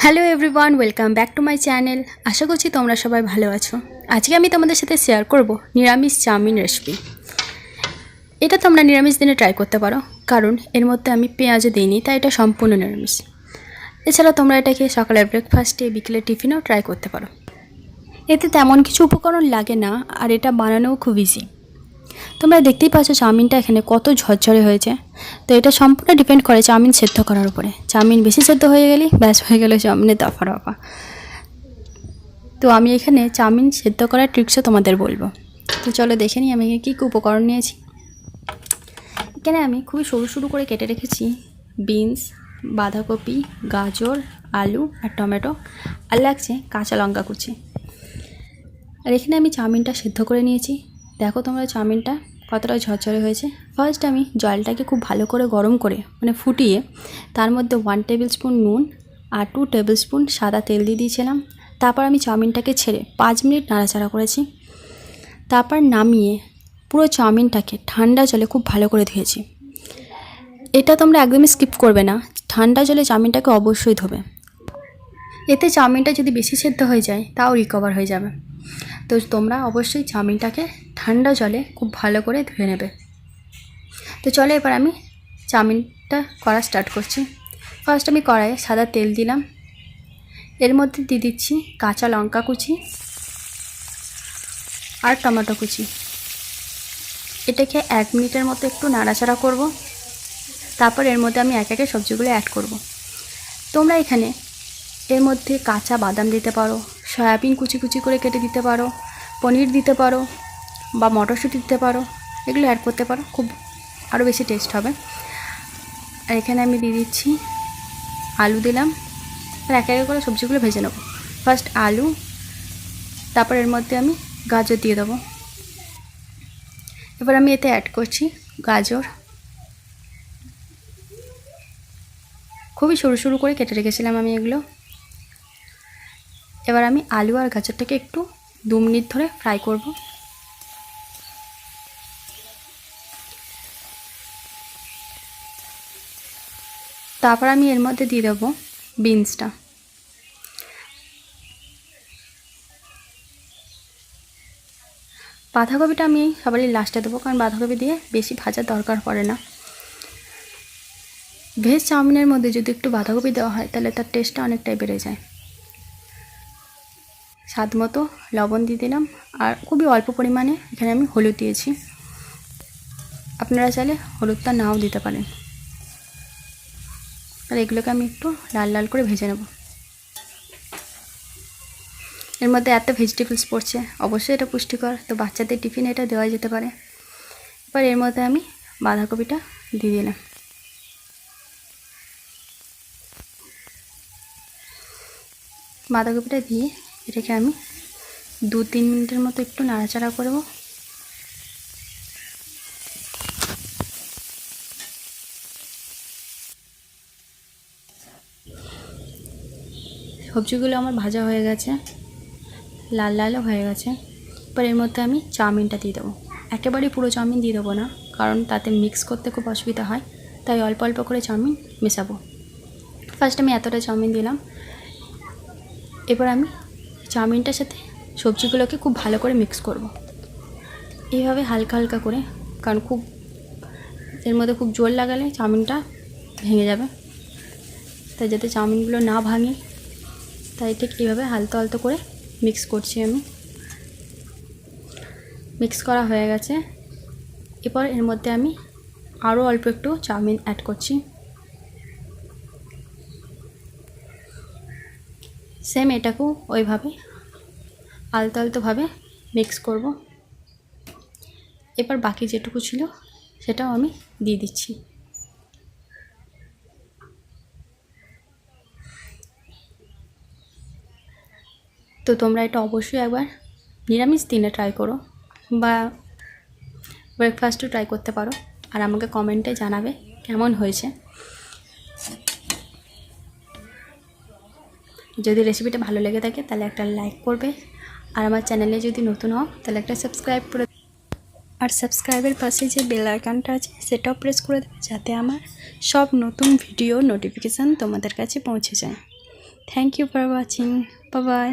Hello everyone, welcome back to my channel. আশা করছি তোমরা সবাই ভালো আছো। আজকে আমি তোমাদের সাথে শেয়ার করব নিরামিষ চাউমিন রেসিপি। এটা তোমরা নিরামিষ দিনে ট্রাই করতে পারো, কারণ এর মধ্যে আমি পেঁয়াজও দিইনি, তাই এটা সম্পূর্ণ নিরামিষ। এছাড়া তোমরা এটাকে সকালের ব্রেকফাস্টে, বিকেলের টিফিনেও ট্রাই করতে পারো। এতে তেমন কিছু উপকরণ লাগে না, আর এটা বানানোও খুব ইজি। তোমরা দেখতেই পাচ্ছ চাউমিনটা এখানে কত ঝরঝরে হয়েছে। তো এটা সম্পূর্ণ ডিপেন্ড করে চাউমিন সেদ্ধ করার উপরে। চাউমিন বেশি সেদ্ধ হয়ে গেলেই ব্যাস হয়ে গেল চাউমিনের দফা রফা। তো আমি এখানে চাউমিন সেদ্ধ করার ট্রিক্সও তোমাদের বলবো। তো চলো দেখে নিই আমি কী কী উপকরণ নিয়েছি। এখানে আমি খুবই সরু সরু করে কেটে রেখেছি বিনস, বাঁধাকপি, গাজর, আলু আর টমেটো, আর লাগছে কাঁচা লঙ্কা কুচি। আর এখানে আমি চাউমিনটা সেদ্ধ করে নিয়েছি। দেখো তোমরা চাউমিনটা কতটা ঝরঝরে হয়েছে। ফার্স্ট আমি জলটাকে খুব ভালো করে গরম করে ফুটিয়ে তার মধ্যে 1 টেবিল স্পুন নুন আর 2 টেবিল স্পুন সাদা তেল দিয়ে দিয়েছিলাম। তারপর আমি চাউমিনটাকে ছেড়ে 5 মিনিট নাড়াচাড়া করেছি। তারপর নামিয়ে পুরো চাউমিনটাকে ঠান্ডা জলে খুব ভালো করে ধুয়েছি। এটা তোমরা একদমই স্কিপ করবে না, ঠান্ডা জলে চাউমিনটাকে অবশ্যই ধোবে। এতে চাউমিনটা যদি বেশি সেদ্ধ হয়ে যায় তাও রিকভার হয়ে যাবে। তো তোমরা অবশ্যই চাউমিনটাকে ঠান্ডা জলে খুব ভালো করে ধুয়ে নেবে। তো চলো এবার আমি চাউমিনটা করা স্টার্ট করছি। ফার্স্ট আমি কড়াইয়ে সাদা তেল দিলাম। এর মধ্যে দিয়ে দিচ্ছি কাঁচা লঙ্কা কুচি আর টমেটো কুচি। এটাকে 1 মিনিটের মতো একটু নাড়াচাড়া করব। তারপর এর মধ্যে আমি এক একে সবজিগুলো অ্যাড করব। তোমরা এখানে এর মধ্যে কাঁচা বাদাম দিতে পারো, সয়াবিন কুচি কুচি করে কেটে দিতে পারো, পনির দিতে পারো বা মটরশুঁটি দিতে পারো। এগুলো অ্যাড করতে পারো, খুব আরও বেশি টেস্ট হবে। আর এখানে আমি দিয়ে দিচ্ছি আলু দিলাম। আর এক এক করে সবজিগুলো ভেজে নেব। ফার্স্ট আলু, তারপর এর মধ্যে আমি গাজর দিয়ে দেবো। এবার আমি এতে অ্যাড করছি গাজর। খুবই সরু সরু করে কেটে রেখেছিলাম আমি এগুলো। এবার আমি আলু আর গাজরটাকে একটু 2 মিনিট ধরে ফ্রাই করব। তারপর আমি এর মধ্যে দিয়ে দেবো বিনসটা। বাঁধাকপিটা আমি সবারই লাস্টে দেবো, কারণ বাঁধাকপি দিয়ে বেশি ভাজার দরকার পড়ে না। ভেজ চাউমিনের মধ্যে যদি একটু বাঁধাকপি দেওয়া হয় তাহলে তার টেস্টটা অনেকটাই বেড়ে যায়। স্বাদ মতো লবণ দিয়ে দিলাম, আর খুবই অল্প পরিমাণে এখানে আমি হলুদ দিয়েছি। আপনারা চাইলে হলুদটা নাও দিতে পারেন। আর এগুলোকে আমি একটু লাল লাল করে ভেজে নেব। এর মধ্যে এত ভেজিটেবলস পড়ছে, অবশ্যই এটা পুষ্টিকর, তো বাচ্চাদের টিফিনে এটা দেওয়া যেতে পারে। এবার এর মধ্যে আমি বাঁধাকপিটা দিয়ে দিলাম। বাঁধাকপিটা দিয়ে এটাকে আমি 2-3 মিনিটের মতো একটু নাড়াচাড়া করব। সবজিগুলো আমার ভাজা হয়ে গেছে, লাল লালও হয়ে গেছে। এবার এর মধ্যে আমি চাউমিনটা দিয়ে দেবো। একেবারেই পুরো চাউমিন দিয়ে দেবো না, কারণ তাতে মিক্স করতে খুব অসুবিধা হয়, তাই অল্প অল্প করে চাউমিন মেশাবো। ফার্স্ট আমি এতটা চাউমিন দিলাম। এবার আমি চাউমিনটার সাথে সবজিগুলোকে খুব ভালো করে মিক্স করব। এইভাবে হালকা হালকা করে, কারণ খুব এর মধ্যে খুব জোর লাগালে চাউমিনটা ভেঙে যাবে। তাই যাতে চাউমিনগুলো না ভাঙে, তাই ঠিক এইভাবে হালকা হালকা করে মিক্স করছি আমি। মিক্স করা হয়ে গেছে। এরপর এর মধ্যে আমি আরও অল্প একটু চাউমিন অ্যাড করছি। সেম এটাকেও ওইভাবে আলতো আলতোভাবে মিক্স করব। এবার বাকি যেটুকু ছিল সেটাও আমি দিয়ে দিচ্ছি। তো তোমরা এটা অবশ্যই একবার নিরামিষ দিনে ট্রাই করো, বা ব্রেকফাস্টও ট্রাই করতে পারো, আর আমাকে কমেন্টে জানাবে কেমন হয়েছে। যদি রেসিপিটা ভালো লেগে থাকে তাহলে একটা লাইক করবে, আর আমার চ্যানেলে যদি নতুন হও তাহলে একটা সাবস্ক্রাইব করে, আর সাবস্ক্রাইবের পাশে যে বেল আইকনটা আছে সেটাও প্রেস করে দেবে, যাতে আমার সব নতুন ভিডিও নোটিফিকেশান তোমাদের কাছে পৌঁছে যায়। Thank you for watching. Bye by.